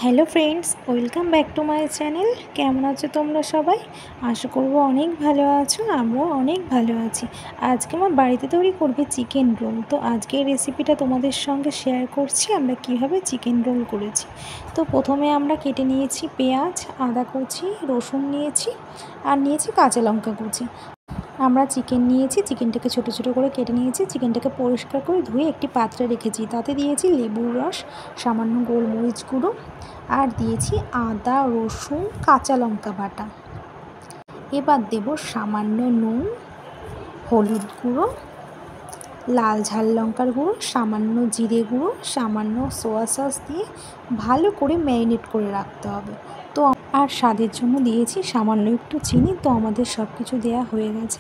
Hello friends, welcome back to my channel. কেমন আছো তোমরা সবাই? আশা করবো অনেক ভালো আছো, আমরাও অনেক ভালো আছি। আজকে আমার বাড়িতে তৈরি করবে চিকেন রোল। তো আজকের রেসিপিটা তোমাদের সঙ্গে শেয়ার করছি আমরা কিভাবে চিকেন রোল করেছি। তো প্রথমে আমরা কেটে নিয়েছি পেঁয়াজ, আদা কুচি, রসুন নিয়েছি আর নিয়েছি কাঁচা লঙ্কা কুচি। আমরা চিকেন নিয়েছি, চিকেনটাকে ছোটো ছোটো করে কেটে নিয়েছি। চিকেনটাকে পরিষ্কার করে ধুয়ে একটি পাত্রে রেখেছি। তাতে দিয়েছি লেবুর রস, সামান্য গোলমরিচ গুঁড়ো আর দিয়েছি আদা, রসুন, কাঁচা লঙ্কা বাটা। এবার দেব সামান্য নুন, হলুদ গুঁড়ো, লাল ঝাল লঙ্কার গুঁড়ো, সামান্য জিরে গুঁড়ো, সামান্য সোয়া সস দিয়ে ভালো করে ম্যারিনেট করে রাখতে হবে। তো আর স্বাদের জন্য দিয়েছি সামান্য একটু চিনি। তো আমাদের সব কিছু দেওয়া হয়ে গেছে।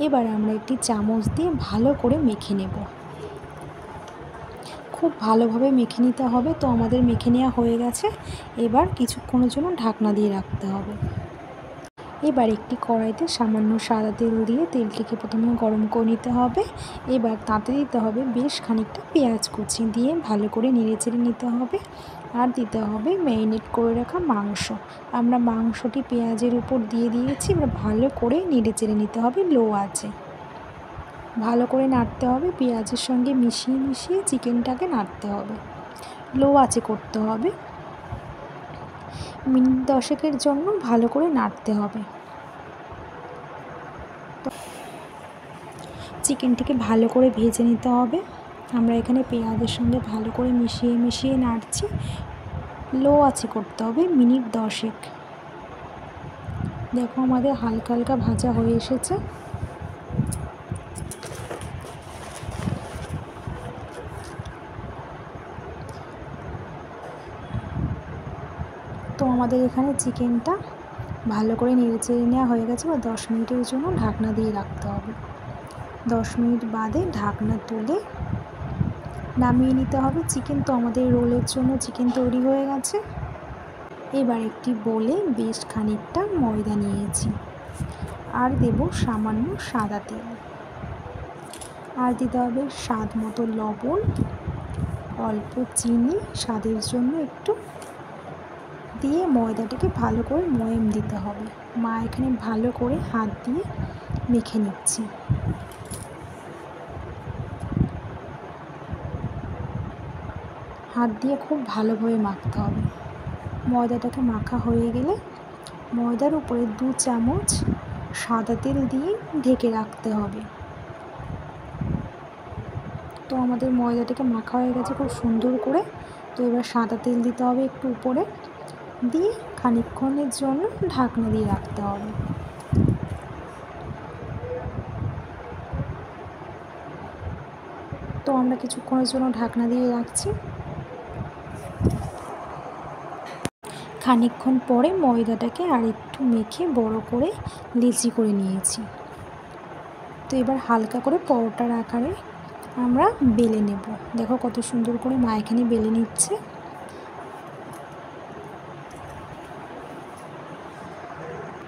এবার আমরা একটি চামচ দিয়ে ভালো করে মেখে নেব। খুব ভালোভাবে মেখে নিতে হবে। তো আমাদের মেখে নেওয়া হয়ে গেছে। এবার কিছুক্ষণের জন্য ঢাকনা দিয়ে রাখতে হবে। এবার একটি কড়াইতে সামান্য সাদা তেল দিয়ে তেলটিকে প্রথমে গরম করে নিতে হবে। এবার তাতে দিতে হবে বেশ খানিকটা পেঁয়াজ কুচি, দিয়ে ভালো করে নেড়েচেড়ে নিতে হবে। আর দিতে হবে ম্যারিনেট করে রাখা মাংস। আমরা মাংসটি পেঁয়াজের উপর দিয়ে দিয়েছি। এবার ভালো করে নেড়েচেড়ে নিতে হবে লো আঁচে। ভালো করে নাড়তে হবে, পেঁয়াজের সঙ্গে মিশিয়ে মিশিয়ে চিকেনটাকে নাড়তে হবে। লো আঁচে করতে হবে। মিনিট 10-এর জন্য ভালো করে নাড়তে হবে। চিকেনটিকে ভালো করে ভেজে নিতে হবে। আমরা এখানে পেঁয়াজের সঙ্গে ভালো করে মিশিয়ে মিশিয়ে নাড়ছি। লো আঁচে করতে হবে মিনিট 10। দেখো আমাদের হালকা হালকা ভাজা হয়ে এসেছে। তো আমাদের এখানে চিকেনটা ভালো করে নেড়েচেড়ে নেওয়া হয়ে গেছে। বা 10 মিনিটের জন্য ঢাকনা দিয়ে রাখতে হবে। 10 মিনিট বাদে ঢাকনা তুলে নামিয়ে নিতে হবে চিকেন। তো আমাদের রোলের জন্য চিকেন তৈরি হয়ে গেছে। এবার একটি বোলে বেশ খানিকটা ময়দা নিয়েছি আর দেব সামান্য সাদা তেল। আর দিতে হবে স্বাদ মতো লবণ, অল্প চিনি স্বাদের জন্য একটু, দিয়ে ময়দাটাকে ভালো করে ময়াম দিতে হবে। মা এখানে ভালো করে হাত দিয়ে মেখে নিচ্ছি। হাত দিয়ে খুব ভালোভাবে মাখতে হবে। ময়দাটাকে মাখা হয়ে গেলে ময়দার উপরে 2 চামচ সাদা তেল দিয়ে ঢেকে রাখতে হবে। তো আমাদের ময়দাটাকে মাখা হয়ে গেছে খুব সুন্দর করে। তো এবার সাদা তেল দিতে হবে একটু উপরে, দিয়ে খানিকক্ষণের জন্য ঢাকনা দিয়ে রাখতে হবে। তো আমরা কিছুক্ষণের জন্য ঢাকনা দিয়ে রাখছি। খানিকক্ষণ পরে ময়দাটাকে আর একটু মেখে বড় করে লেচি করে নিয়েছি। তো এবার হালকা করে পরোটার আকারে আমরা বেলে নেব। দেখো কত সুন্দর করে মা এখানে বেলে নিচ্ছে।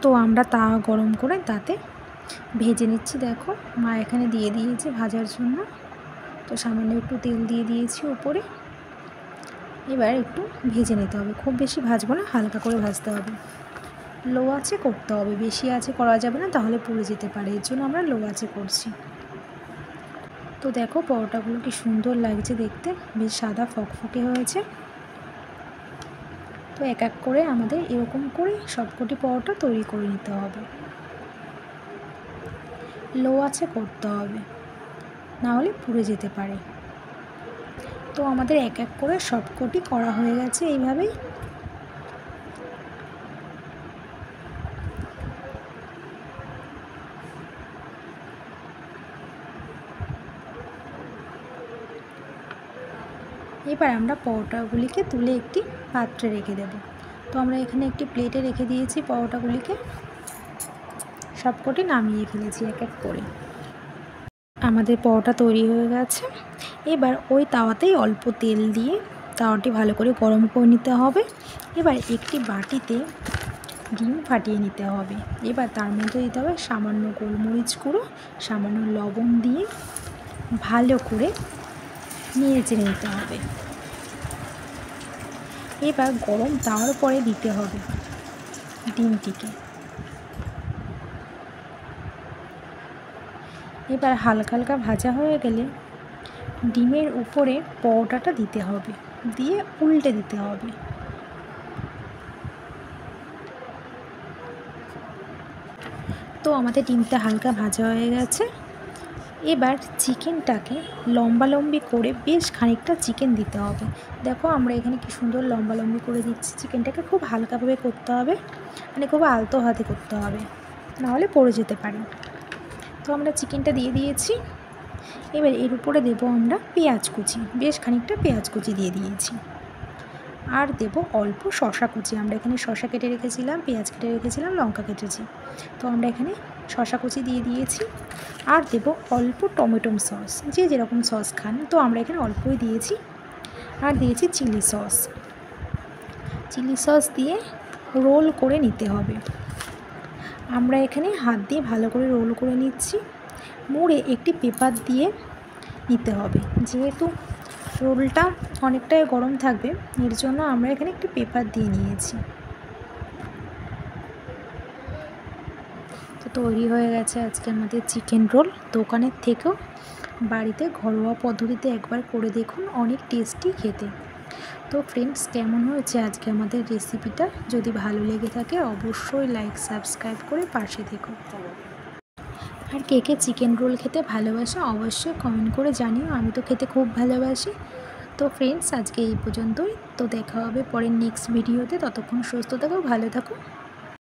তো আমরা তাওয়া গরম করে তাতে ভেজে নিচ্ছি। দেখো মা এখানে দিয়ে দিয়েছে ভাজার জন্য। তো সামান্য একটু তেল দিয়ে দিয়েছি উপরে। এবার একটু ভেজে নিতে হবে, খুব বেশি ভাজবো না, হালকা করে ভাজতে হবে। লো আঁচে করতে হবে, বেশি আঁচে করা যাবে না, তাহলে পুড়ে যেতে পারে। এর জন্য আমরা লো আঁচে করছি। তো দেখো পরোটাগুলো কি সুন্দর লাগছে দেখতে, বেশ সাদা ফকফকে হয়েছে। তো এক এক করে আমাদের এরকম করে সবকটি পরোটা তৈরি করে নিতে হবে। লো আঁচে করতে হবে, না হলে পুড়ে যেতে পারে। তো আমাদের এক এক করে সবকটি করা হয়ে গেছে এইভাবেই। এবার আমরা পরোটাগুলিকে তুলে একটি পাত্রে রেখে দেব। তো আমরা এখানে একটি প্লেটে রেখে দিয়েছি পরোটাগুলিকে, সবকটি নামিয়ে ফেলেছি এক এক করে। আমাদের পরোটা তৈরি হয়ে গেছে। এবার ওই তাওয়াতেই অল্প তেল দিয়ে তাওয়াটি ভালো করে গরম করে নিতে হবে। এবার একটি বাটিতে ডিম ফাটিয়ে নিতে হবে। এবার তার মধ্যে দিতে হবে সামান্য গোলমরিচ গুঁড়ো, সামান্য লবণ দিয়ে ভালো করে নেড়ে চেড়ে নিতে হবে। এবার গরম তাওয়ার উপরে দিতে হবে ডিমটিকে। এবার হালকা হালকা ভাজা হয়ে গেলে ডিমের উপরে পরোটাটা দিতে হবে, দিয়ে উল্টে দিতে হবে। তো আমাদের ডিমটা হালকা ভাজা হয়ে গেছে। এবার চিকেনটাকে লম্বালম্বি করে বেশ খানিকটা চিকেন দিতে হবে। দেখো আমরা এখানে কি সুন্দর লম্বালম্বি করে দিচ্ছি। চিকেনটাকে খুব হালকাভাবে করতে হবে, মানে খুব আলতো হাতে করতে হবে, নাহলে পড়ে যেতে পারে। তো আমরা চিকেনটা দিয়ে দিয়েছি। এবার এর উপরে দেবো আমরা পেঁয়াজ কুচি, বেশ খানিকটা পেঁয়াজ কুচি দিয়ে দিয়েছি। আর দেবো অল্প শশা কুচি। আমরা এখানে শশা কেটে রেখেছিলাম, পেঁয়াজ কেটে রেখেছিলাম, লঙ্কা কেটেছি। তো আমরা এখানে শশা কুচি দিয়ে দিয়েছি। আর দেবো অল্প টমেটো সস, যে যেরকম সস খান, তো আমরা এখানে অল্পই দিয়েছি। আর দিয়েছি চিলি সস। চিলি সস দিয়ে রোল করে নিতে হবে। আমরা এখানে হাত দিয়ে ভালো করে রোল করে নিচ্ছি। মুড়ে একটি পেপার দিয়ে নিতে হবে, যেহেতু রোলটা অনেকটাই গরম থাকবে, এর জন্য আমরা এখানে একটি পেপার দিয়ে নিয়েছি। তো তৈরি হয়ে গেছে আজকে আমাদের চিকেন রোল। দোকানের থেকেও বাড়িতে ঘরোয়া পদ্ধতিতে একবার করে দেখুন, অনেক টেস্টি খেতে। তো ফ্রেন্ডস, কেমন হয়েছে আজকে আমাদের রেসিপিটা? যদি ভালো লেগে থাকে অবশ্যই লাইক সাবস্ক্রাইব করে পাশে থেকো। আর কে কে চিকেন রোল খেতে ভালোবাসে অবশ্যই কমেন্ট করে জানিও। আমি তো খেতে খুব ভালোবাসি। তো ফ্রেন্ডস, আজকে এই পর্যন্তই। তো দেখা হবে পরের নেক্সট ভিডিওতে। ততক্ষণ সুস্থ থাকো, ভালো থাকো।